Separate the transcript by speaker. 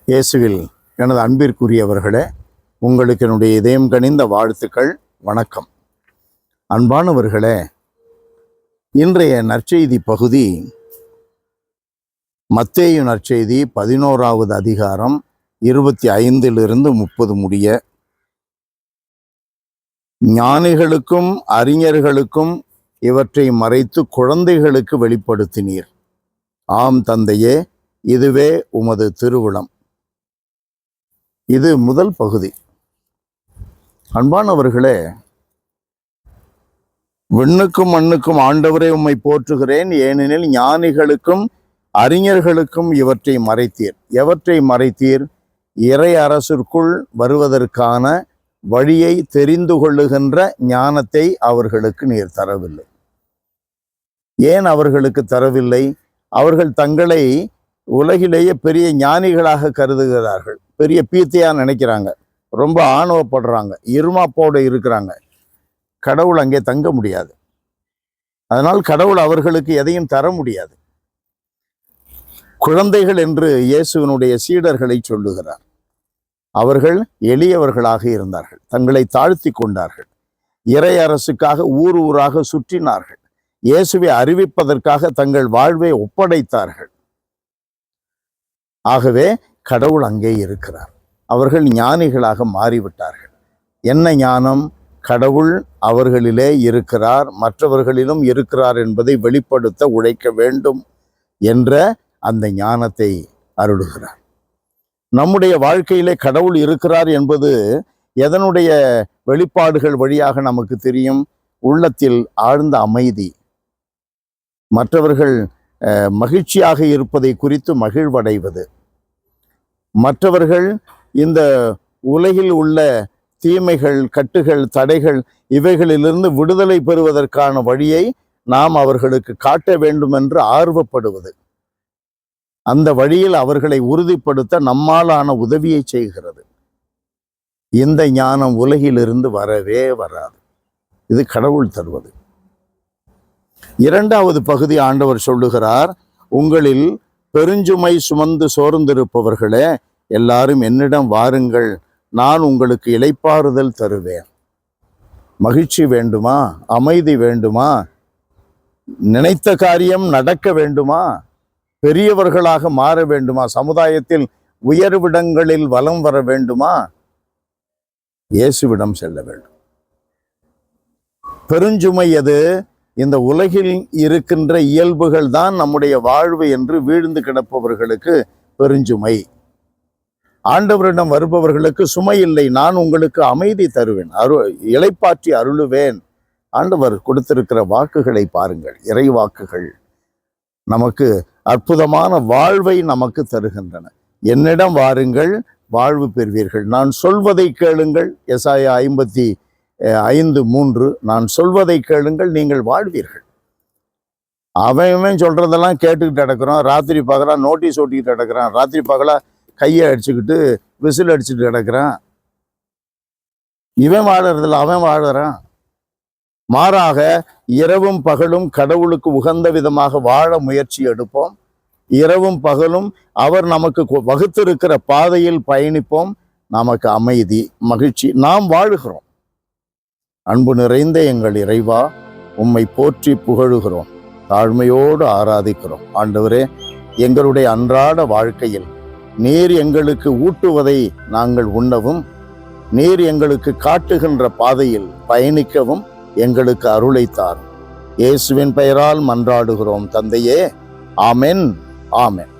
Speaker 1: இயேசுவில் எனது அன்பிற்குரியவர்களே, உங்களுக்கு என்னுடைய இதயம் கனிந்த வாழ்த்துக்கள், வணக்கம். அன்பானவர்களே, இன்றைய நற்செய்தி பகுதி மத்தேயு நற்செய்தி 11வது அதிகாரம் 25 30 முடிய, ஞானிகளுக்கும் அறிஞர்களுக்கும் இவற்றை மறைத்து குழந்தைகளுக்கு வெளிப்படுத்தினீர். ஆம் தந்தையே, இதுவே உமது திருவுளம். இது முதல் பகுதி. அன்பானவர்களே, விண்ணுக்கும் மண்ணுக்கும் ஆண்டவரே உம்மை போற்றுகிறேன், ஏனெனில் ஞானிகளுக்கும் அறிஞர்களுக்கும் இவற்றை மறைத்தீர். எவற்றை மறைத்தீர்? இறை அரசிற்குள் வருவதற்கான வழியை தெரிந்து கொள்ளுகின்ற ஞானத்தை அவர்களுக்கு நீர் தரவில்லை. ஏன் அவர்களுக்கு தரவில்லை? அவர்கள் தங்களை உலகிலேயே பெரிய ஞானிகளாக கருதுகிறார்கள், பெரிய பீத்தையா நினைக்கிறாங்க, ரொம்ப ஆணவப்படுறாங்க, இருமாப்போடு இருக்கிறாங்க. கடவுள் அங்கே தங்க முடியாது. அதனால் கடவுள் அவர்களுக்கு எதையும் தர முடியாது. குழந்தைகள் என்று இயேசுவினுடைய சீடர்களை சொல்லுகிறார். அவர்கள் எளியவர்களாக இருந்தார்கள், தங்களை தாழ்த்தி கொண்டார்கள், இறை அரசுக்காக ஊர் ஊராக சுற்றினார்கள், இயேசுவை அறிவிப்பதற்காக தங்கள் வாழ்வை ஒப்படைத்தார்கள். ஆகவே கடவுள் அங்கே இருக்கிறார். அவர்கள் ஞானிகளாக மாறிவிட்டார்கள். என்ன ஞானம்? கடவுள் அவர்களிலே இருக்கிறார், மற்றவர்களிலும் இருக்கிறார் என்பதை வெளிப்படுத்த உழைக்க வேண்டும் என்ற அந்த ஞானத்தை அருளுகிறார். நம்முடைய வாழ்க்கையிலே கடவுள் இருக்கிறார் என்பது எதனுடைய வெளிப்பாடுகள் வழியாக நமக்கு தெரியும்? உள்ளத்தில் ஆழ்ந்த அமைதி, மற்றவர்கள் மகிழ்ச்சியாக இருப்பதை குறித்து மகிழ்வடைவது, மற்றவர்கள் இந்த உலகில் உள்ள தீமைகள், கட்டுகள், தடைகள் இவைகளிலிருந்து விடுதலை பெறுவதற்கான வழியை நாம் அவர்களுக்கு காட்ட வேண்டும் என்று ஆர்வப்படுவது, அந்த வழியில் அவர்களை உறுதிப்படுத்த நம்மாலான உதவியை செய்கிறது. இந்த ஞானம் உலகிலிருந்து வரவே வராது. இது கடவுள் தருவது. இரண்டாவது பகுதி ஆண்டவர் சொல்லுகிறார், உங்களில் பெருஞ்சுமை சுமந்து சோர்ந்திருப்பவர்களே, எல்லாரும் என்னிடம் வாருங்கள், நான் உங்களுக்கு இளைப்பாறுதல் தருவேன். மகிழ்ச்சி வேண்டுமா? அமைதி வேண்டுமா? நினைத்த காரியம் நடக்க வேண்டுமா? பெரியவர்களாக மாற வேண்டுமா? சமுதாயத்தில் உயர்விடங்களில் வலம் வர வேண்டுமா? இயேசுவிடம் செல்ல வேண்டும். பெருஞ்சுமை எது? இந்த உலகில் இருக்கின்ற இயல்புகள் தான் நம்முடைய வாழ்வு என்று வீழ்ந்து கிடப்பவர்களுக்கு பெருஞ்சுமை. ஆண்டவரிடம் வருபவர்களுக்கு சுமை இல்லை, நான் உங்களுக்கு அமைதி தருவேன், இளைப்பாற்றி அருளுவேன். ஆண்டவர் கொடுத்திருக்கிற வாக்குகளை பாருங்கள். இறை வாக்குகள் நமக்கு அற்புதமான வாழ்வை நமக்கு தருகின்றன. என்னிடம் வாருங்கள், வாழ்வு பெறுவீர்கள், நான் சொல்வதை கேளுங்கள். எசாயா 55:3, நான் சொல்வதை கேளுங்கள், நீங்கள் வாழ்வீர்கள். அவன் சொல்றதெல்லாம் கேட்டுக்கிட்டு கிடக்குறோம். ராத்திரி பகலா நோட்டீஸ் ஓட்டிக்கிட்டு கிடக்குறான், ராத்திரி பகலா கையை அடிச்சுக்கிட்டு விசில் அடிச்சுட்டு கிடக்குறான். இவன் வாழறதில்ல, அவன் வாழறான். மாறாக இரவும் பகலும் கடவுளுக்கு உகந்த விதமாக வாழ முயற்சி எடுப்போம். இரவும் பகலும் அவர் நமக்கு வகுத்திருக்கிற பாதையில் பயணிப்போம். நமக்கு அமைதி, மகிழ்ச்சி, நாம் வாழுகிறோம். அன்பு நிறைந்த எங்கள் இறைவா, உம்மை போற்றி புகழுகிறோம், தாழ்மையோடு ஆராதிக்கிறோம். ஆண்டவரே, எங்களுடைய அன்றாட வாழ்க்கையில் நீர் எங்களுக்கு ஊட்டுவதை நாங்கள் உண்ணவும், நீர் எங்களுக்கு காட்டுகின்ற பாதையில் பயணிக்கவும் எங்களுக்கு அருளை தாரும். இயேசுவின் பெயரால் மன்றாடுகிறோம் தந்தையே. ஆமென், ஆமென்.